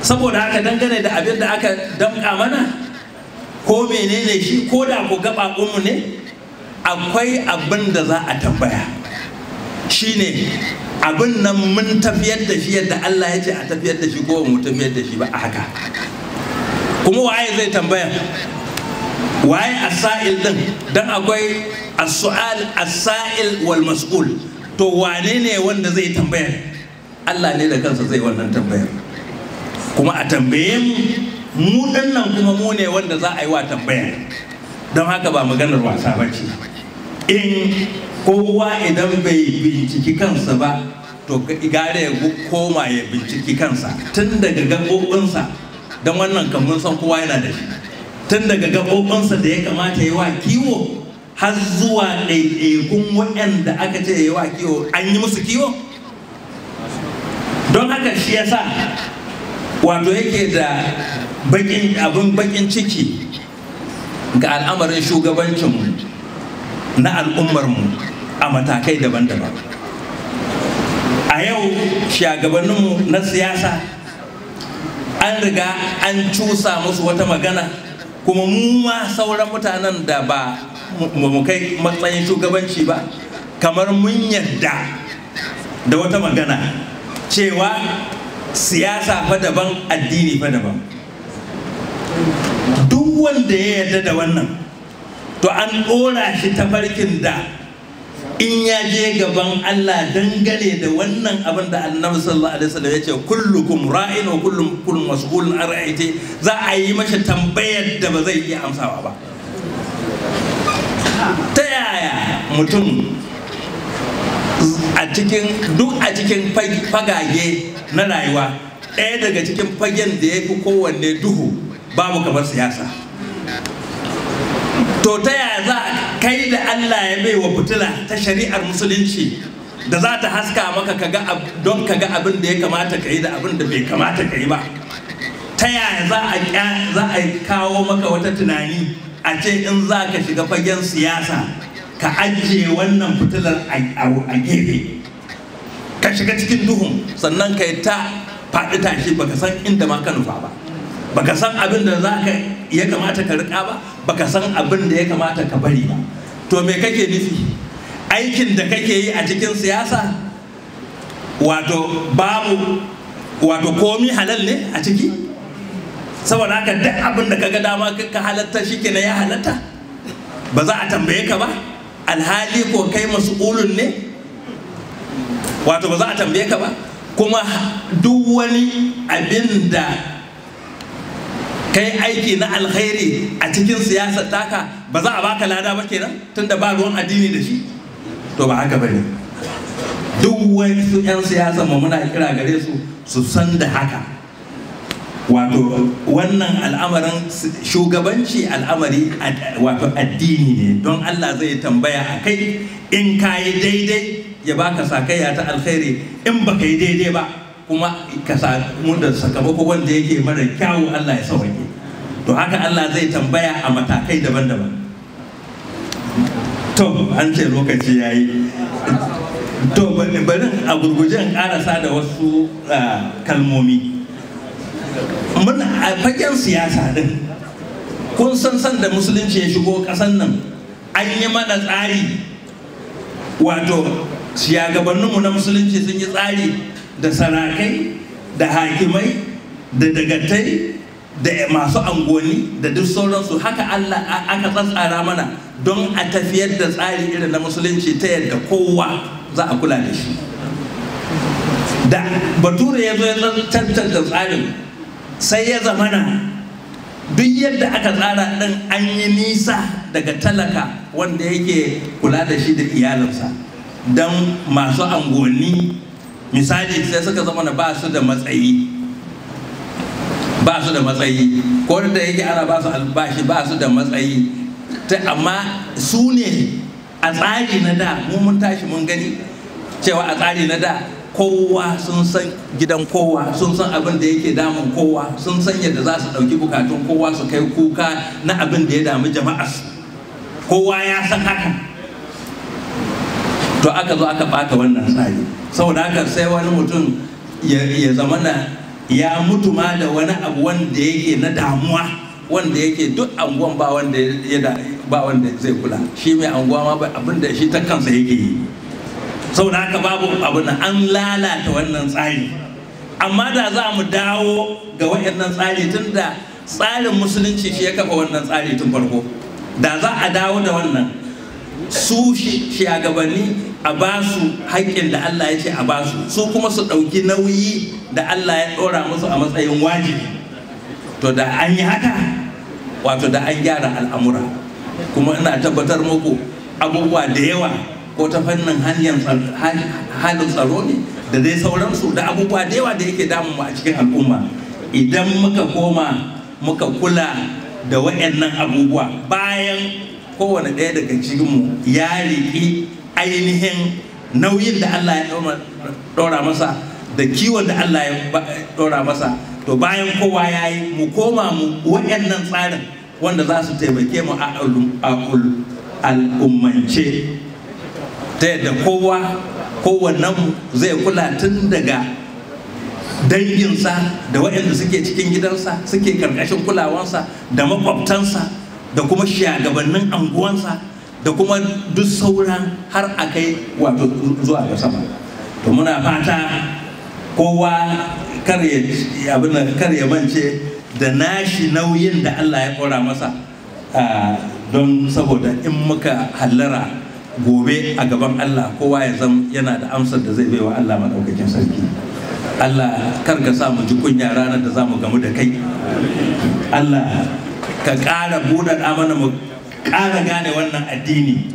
saboda haka dangane da abin da aka damƙa mana ko menene shi, ko da ko gaɓaɓunmu ne, akwai abin da za a tambaya. Shine abin nan mun tafiyar da shi yadda Allah ya ce a tafiyar da shi ko mu tafiyar da shi ba a haka. Kuma waye zai tambaya? Waye as-sa'il din? Dan akwai as-su'al, as-sa'il wal mas'ul. To wane ne wanda zai tambaya? Allah ne da kansa zai wannan tambayar. Kuma a tambaye mu dinnan kuma mu ne wanda za a yi wa tambaya. Don haka ba maganar wasa bace. In kowa idan bai binciki kansa ba, to gare ya koma ya binciki kansa tun daga gaɓoɓinsa, don wannan kan mun san kowa yana da shi, tun daga gaɓoɓinsa da ya kamata yi wa kiwo har zuwa ɗaiɗaikun waɗanda aka ce yi wa kiwo an yi musu kiwo. Don haka shi yasa wato yake da abin bakin ciki ga al'amarin shugabancinmu na al'ummarmu a matakai daban-daban. A yau shugabanninmu na siyasa an riga an cusa musu wata magana, kuma mu ma sauran mutanen da ba mu kai matsayin shugabanci ba, kamar mun yadda da wata magana cewa siyasa fa daban, addini fa daban. Duk wanda ya yarda da wannan, to an ɗora shi tafarkin da in ya je gaban Allah dangane da wannan abin da Annabi sallallahu alaihi wasallam ya ce kullukum ra'in wa kullukum mas'ulun an ra'ayati, za a yi masa tambayar da ba zai iya amsawa ba. Ta yaya mutum a cikin fagage na rayuwa, ɗaya daga cikin fagen da ya fi kowanne duhu babu kamar siyasa, to ta yaya za kai da Allah ya bai wa fitila ta shari'ar musulunci da za ta haska maka don kaga abin da ya kamata ka yi da abin da bai kamata ka yi ba, ta yaya za a kawo maka wata tunani a ce in za ka shiga fagen siyasa ka ajiye wannan fitilar a gefe, ka shiga cikin duhun, sannan ka yi ta faɗi tashi baka san inda ma ka nufa ba, baka san abin da ya kamata ka riƙa ba, baka san abin da ya kamata ka bari ba. To me kake nufi? Aikin da kake yi a cikin siyasa wato komi halal ne a ciki, saboda haka duk abin da kaga dama ka halatta shi kenan ya halatta, ba za a tambaye ka ba, alhali ko kai mas'ulun ne, wato ba za a tambaye ka ba. Kuma duk wani abin da kai aiki na alkhairi a cikin siyasar taka ba za a baka lada ba kenan, tunda ba ruwan addini da shi. To ba haka bane. Duk wasu 'yan siyasa mu muna kira gare su san da haka. Wato wannan al'amarin shugabanci al'amari wato addini ne, don Allah zai tambaya a kai. In ka yi daidai ya baka sakayya ta alkhairi, in baka yi daidai ba kuma ka samu da sakamako wanda yake mara kyawu, Allah ya sauke. To haka Allah zai tambaya a matakai daban-daban. To an ce lokaci yayi, to bari a gurgujen karasa da wasu kalmomi. Mun a fagen siyasa din, kun san da musulunci ya shigo ƙasar nan, an yi mana tsari, wato shugabanninmu na musulunci sun yi tsari da sarakai da hakimai da dagatai da masu angoni da duk sauransu. Haka Allah aka tsatsara mana don a tafiyar da tsari irin na musulunci ta yadda kowa za a kula da shi. Da bature ya zo ya tantance tsarin, sai ya zamana duk yadda aka tsara ɗin an yi nisa daga talaka wanda yake kula da shi da iyalinsa. Don masu angoni misali sai suka zama na ba su da matsayi, ko da yake ana ba su albashi ba su da matsayi, amma su ne a tsari na da. Mun tashi mun gani cewa a tsari na da kowa sun san gidan kowa, sun san abin da yake damun kowa, sun san yadda za su ɗauki bukatun kowa su kai kuka na abin da ya damu jama'a, kowa ya san haka. To aka zo aka ɓata wannan tsari, saboda haka sai wani mutum ya zama na ya mutu ma da wani abu wanda yake na damuwa, wanda yake duk anguwan ba wanda zai kula, shi mai anguwa ma abin da shi ta kansa yake yi. Saboda haka babu abu na an lalata wannan tsari. Amma da za mu dawo ga waɗannan tsari, tun da tsarin musulunci shi ya kafa wannan tsari tun farko, da za a dawo da wannan, su shugabanni a ba su haƙƙin da Allah ya ce a ba su, su kuma su ɗauki nauyi da Allah ya ɗora musu a matsayin wajibi, to da an yi haka, wato da an gyara al'amura. Kuma ina tabbatar muku abubuwa da yawa, ko ta fannin halin tsaro ne da dai sauransu, da abubuwa da yawa da yake damun mu a cikin al'umma, idan muka koma muka kula da waɗannan abubuwa, bayan kowane ɗaya daga cikinmu ya riƙi ainihin nauyin da Allah ya ɗora masa da kiwon da Allah ya ɗora masa, to bayan kowa ya yi, mu koma mu waɗannan tsarin wanda za su taimake mu a al'ummance, ta yadda kowannen zai kula tun daga danginsa da waɗanda suke cikin gidansa, suke karkashin kulawansa, da makwabtansa, da kuma shugabannin anguwansa, da kuma duk sauran har a kai wato zuwa ga sama. To muna fata kowa kar ya mance da nashi nauyin da Allah ya ɗora masa, don saboda in muka hallara gobe a gaban Allah, kowa ya zama yana da amsar da zai baiwa Allah maɗaukakin sarki. Allah kar ka sa mu ji kunya ranar da za mu gamu da kai. Allah ka ƙara buɗaɗa mana mu ƙara gane wannan addini.